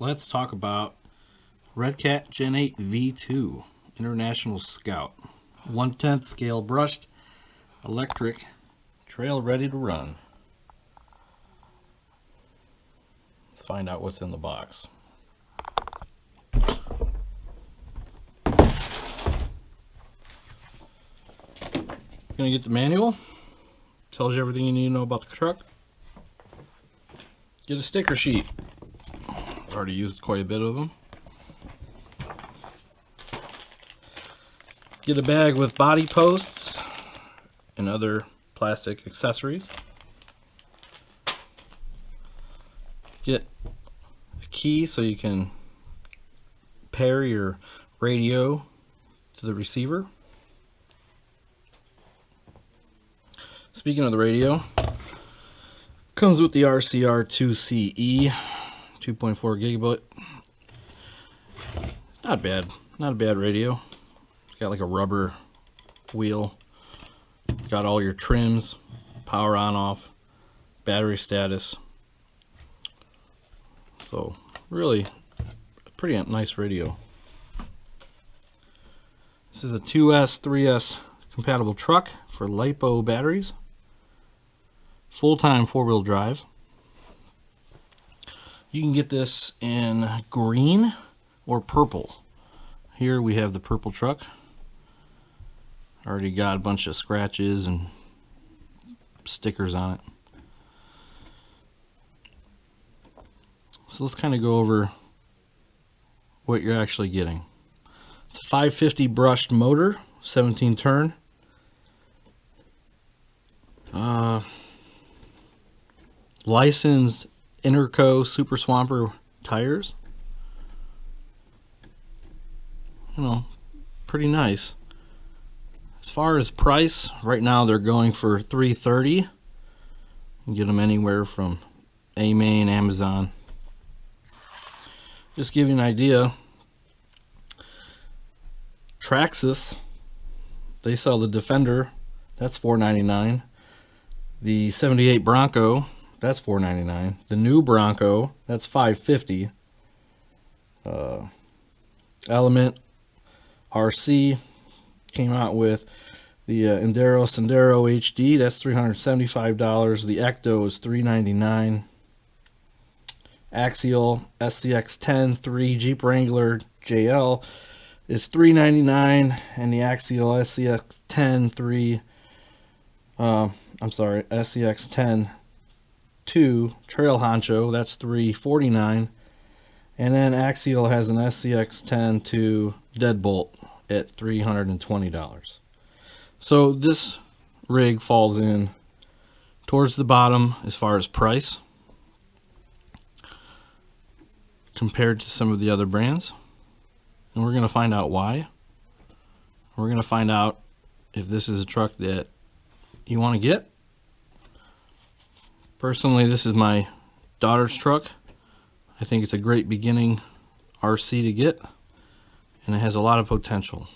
let's talk about Redcat Gen8 V2 International Scout. 1/10 scale brushed, electric, trail ready to run. Let's find out what's in the box. Gonna get the manual. Tells you everything you need to know about the truck. Get a sticker sheet. Already used quite a bit of them. Get a bag with body posts and other plastic accessories. Get a key so you can pair your radio to the receiver. Speaking of the radio, comes with the RCR2CE 2.4 gigabit. Not bad, not a bad radio. It's got like a rubber wheel. Got all your trims, power on off, battery status. So really a pretty nice radio. This is a 2S, 3S compatible truck for LiPo batteries. Full-time 4-wheel drive. You can get this in green or purple. Here we have the purple truck. Already got a bunch of scratches and stickers on it. So let's kind of go over what you're actually getting. It's a 550 brushed motor, 17 turn. Licensed Interco Super Swamper tires. You know, pretty nice. As far as price, right now they're going for $330. You can get them anywhere from A-Main, Amazon. Just give you an idea. Traxxas, they sell the Defender. That's $499. The 78 Bronco, that's $499. The new Bronco, that's $550. Element RC came out with the Enduro Sendero HD, that's $375. The Ecto is $399. Axial SCX10 3 Jeep Wrangler JL is $399, and the Axial SCX10 3 SCX10 2 Trail Honcho, that's $349. And then Axial has an SCX10 2 Deadbolt at $320. So this rig falls in towards the bottom as far as price compared to some of the other brands, and we're going to find out why. We're going to find out if this is a truck that you want to get. Personally, this is my daughter's truck. I think it's a great beginning RC to get, and it has a lot of potential.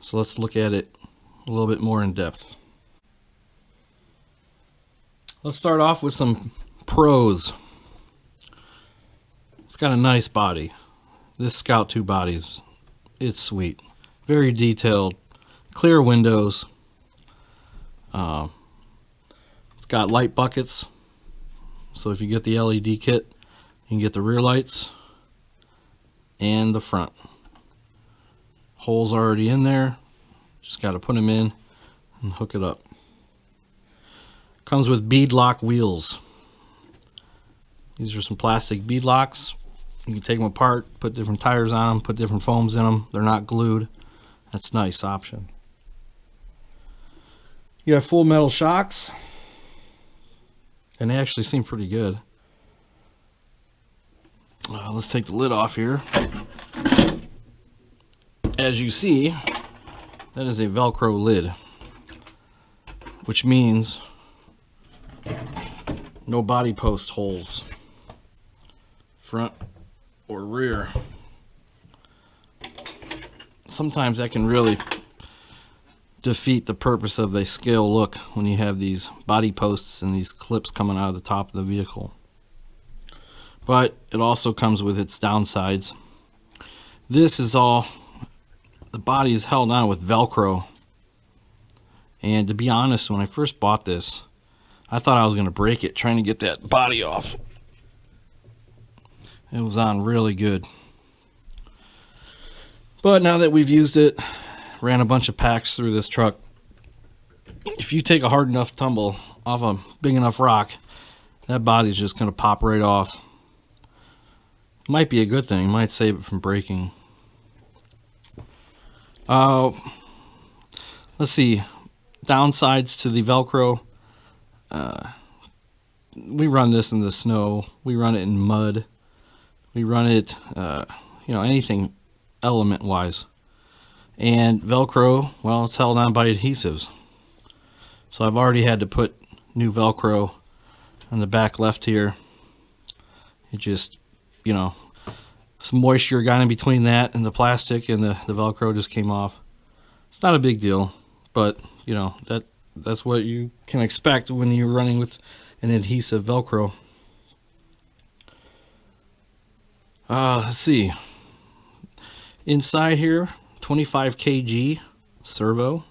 So let's look at it a little bit more in depth. Let's start off with some pros. It's got a nice body. This Scout 2 body, it's sweet. Very detailed, clear windows. It's got light buckets, so if you get the LED kit, you can get the rear lights and the front. Holes already in there, just got to put them in and hook it up. Comes with bead lock wheels. These are some plastic bead locks. You can take them apart, put different tires on them, put different foams in them. They're not glued. That's a nice option. You have full metal shocks, and they actually seem pretty good. Let's take the lid off here. As you see, that is a Velcro lid, which means no body post holes, front or rear. Sometimes that can really defeat the purpose of a scale look when you have these body posts and these clips coming out of the top of the vehicle. but it also comes with its downsides. This is all, the body is held on with Velcro. And to be honest, when I first bought this, I thought I was going to break it trying to get that body off. It was on really good. But now that we've used it, ran a bunch of packs through this truck, if you take a hard enough tumble off a big enough rock, that body's just going to pop right off. Might be a good thing. Might save it from breaking. Let's see. Downsides to the Velcro. We run this in the snow. We run it in mud. We run it, anything element-wise. And Velcro, well, it's held on by adhesives. So I've already had to put new Velcro on the back left here. It just, some moisture got in between that and the plastic, and the Velcro just came off. It's not a big deal, but, that's what you can expect when you're running with an adhesive Velcro. Let's see. Inside here, 25 kg servo,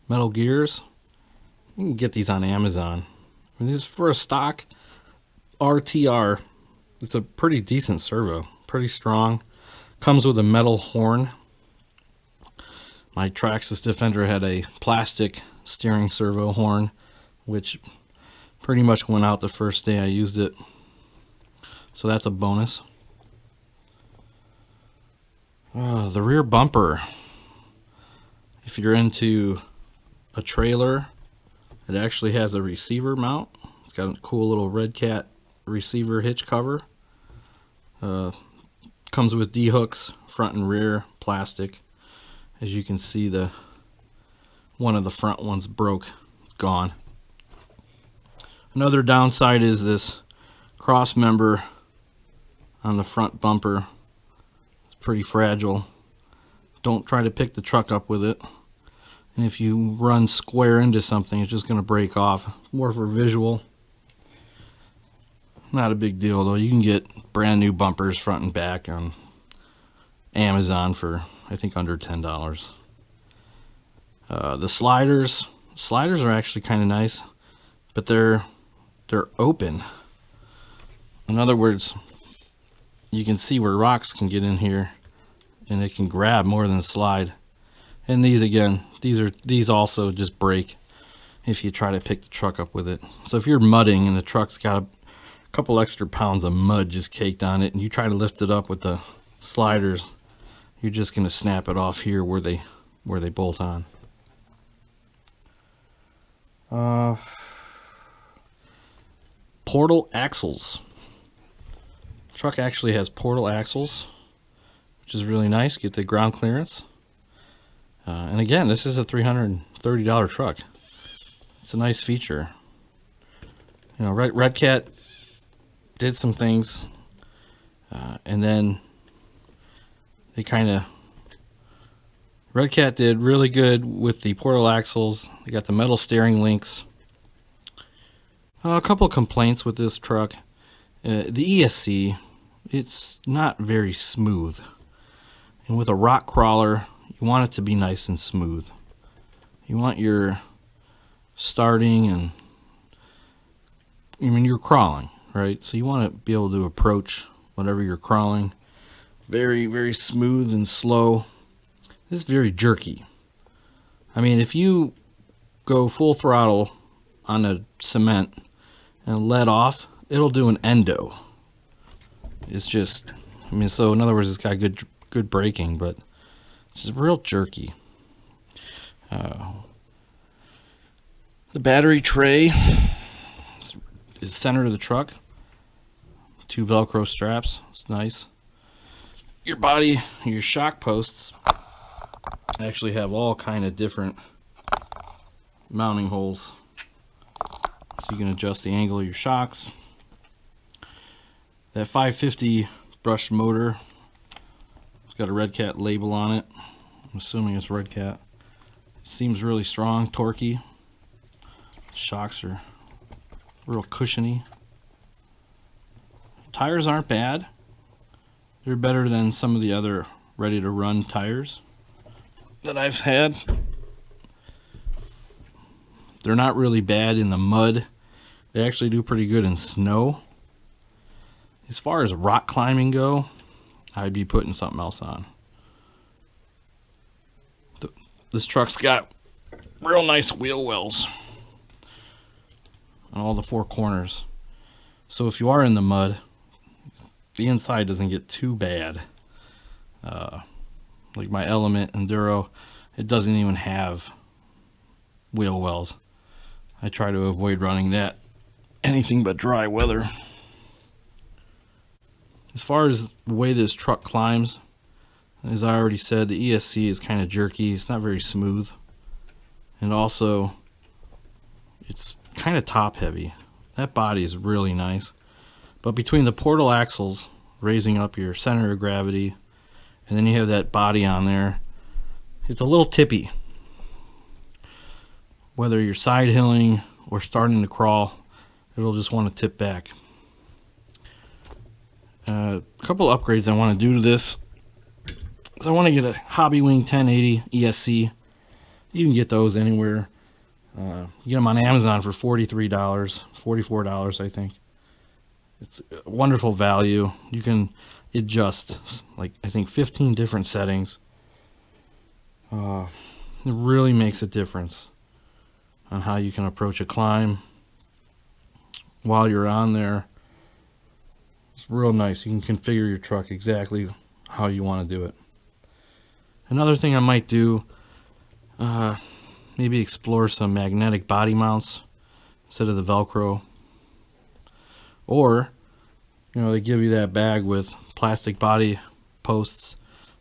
metal gears. You can get these on Amazon. I mean, this is for a stock RTR. It's a pretty decent servo, pretty strong. Comes with a metal horn. My Traxxas Defender had a plastic steering servo horn, which pretty much went out the first day I used it. So that's a bonus. The rear bumper. If you're into a trailer, it actually has a receiver mount. It's got a cool little Redcat receiver hitch cover. Comes with D-hooks, front and rear, plastic. As you can see, one of the front ones broke, gone. Another downside is this cross member on the front bumper. It's pretty fragile. Don't try to pick the truck up with it. And if you run square into something, it's just going to break off. More for visual. Not a big deal though. You can get brand new bumpers front and back on Amazon for, I think, under $10. The sliders are actually kind of nice, but they're open. In other words, you can see where rocks can get in here, and it can grab more than slide. And these, again, these also just break if you try to pick the truck up with it. So if you're mudding and the truck's got a couple extra pounds of mud just caked on it, and you try to lift it up with the sliders, you're just going to snap it off here where they bolt on. Portal axles. Truck actually has portal axles, which is really nice. Get the ground clearance. And again, this is a $330 truck. It's a nice feature. Redcat did some things, and then they Redcat did really good with the portal axles. They got the metal steering links. A couple of complaints with this truck. The ESC, it's not very smooth. And with a rock crawler, you want it to be nice and smooth. You want your starting and, you're crawling, right? So you want to be able to approach whatever you're crawling very, very smooth and slow. This is very jerky. If you go full throttle on a cement and let off, it'll do an endo. It's just, so in other words, it's got good braking, but it's just real jerky. The battery tray is center of the truck. 2 Velcro straps. It's nice. Your body, your shock posts actually have all kind of different mounting holes, so you can adjust the angle of your shocks. That 550 brushed motor, it's got a Redcat label on it. I'm assuming it's Redcat. It seems really strong, torquey. Shocks are real cushiony. Tires aren't bad. They're better than some of the other ready to run tires that I've had. They're not really bad in the mud. They actually do pretty good in snow. As far as rock climbing go, I'd be putting something else on. This truck's got real nice wheel wells on all the four corners. So if you are in the mud, the inside doesn't get too bad. Like my Element Enduro, it doesn't even have wheel wells. I try to avoid running that anything but dry weather. As far as the way this truck climbs, as I already said, the ESC is kind of jerky. It's not very smooth. And also, it's kind of top heavy. That body is really nice. But between the portal axles, raising up your center of gravity, and then you have that body on there, it's a little tippy. Whether you're side hilling or starting to crawl, it'll just want to tip back. A couple upgrades I want to do to this. So I want to get a Hobbywing 1080 ESC. You can get those anywhere. You get them on Amazon for $43, $44 I think. It's a wonderful value. You can adjust like I think 15 different settings. It really makes a difference on how you can approach a climb while you're on there. It's real nice. You can configure your truck exactly how you want to do it. Another thing I might do, maybe explore some magnetic body mounts instead of the Velcro. Or, you know, they give you that bag with plastic body posts.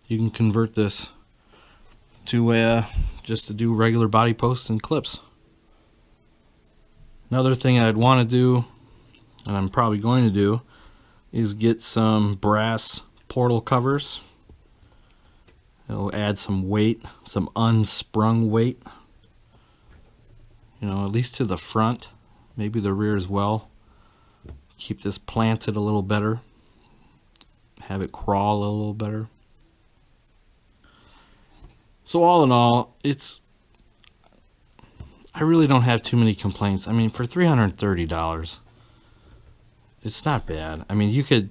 You can convert this to just to do regular body posts and clips. Another thing I'd want to do, and I'm probably going to do, is get some brass portal covers. It'll add some weight, some unsprung weight. You know, at least to the front, maybe the rear as well. Keep this planted a little better. Have it crawl a little better. So all in all, I really don't have too many complaints. I mean, for $330, it's not bad. I mean, you could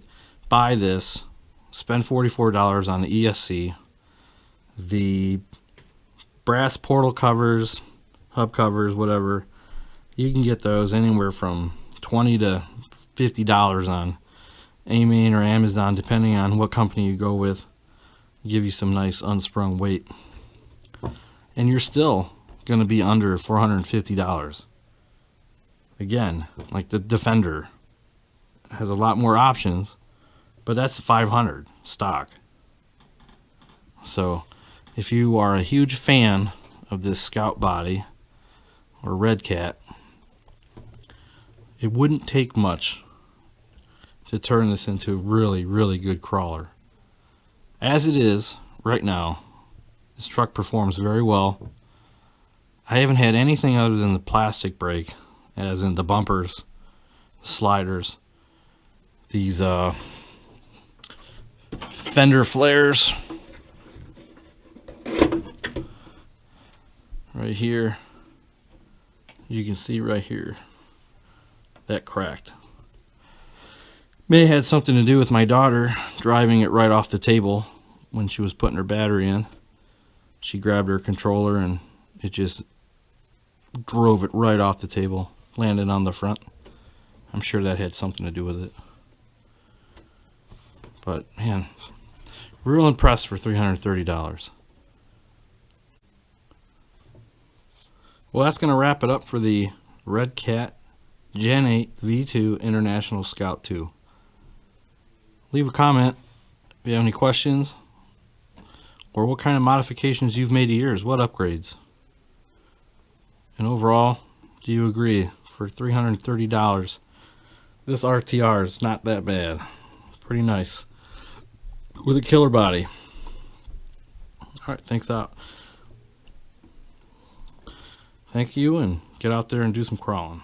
buy this, spend $44 on the ESC, the brass portal covers, hub covers, whatever. You can get those anywhere from $20 to $50 on AMain or Amazon, depending on what company you go with. Give you some nice unsprung weight, and you're still going to be under $450. Again, like the Defender has a lot more options, but that's $500 stock. So if you are a huge fan of this Scout body or Redcat, it wouldn't take much to turn this into a really, really good crawler. As it is right now, this truck performs very well. I haven't had anything other than the plastic brake, as in the bumpers, the sliders, these fender flares right here. You can see right here that cracked. May have had something to do with my daughter driving it right off the table when she was putting her battery in. She grabbed her controller and it just drove it right off the table, landed on the front. I'm sure that had something to do with it. But man, real impressed for $330. Well, that's going to wrap it up for the Redcat Gen8 V2 International Scout 2. Leave a comment if you have any questions, or what kind of modifications you've made to yours, what upgrades. And overall, do you agree for $330 this RTR is not that bad? Pretty nice with a killer body. Alright, thanks out. Thank you, and get out there and do some crawling.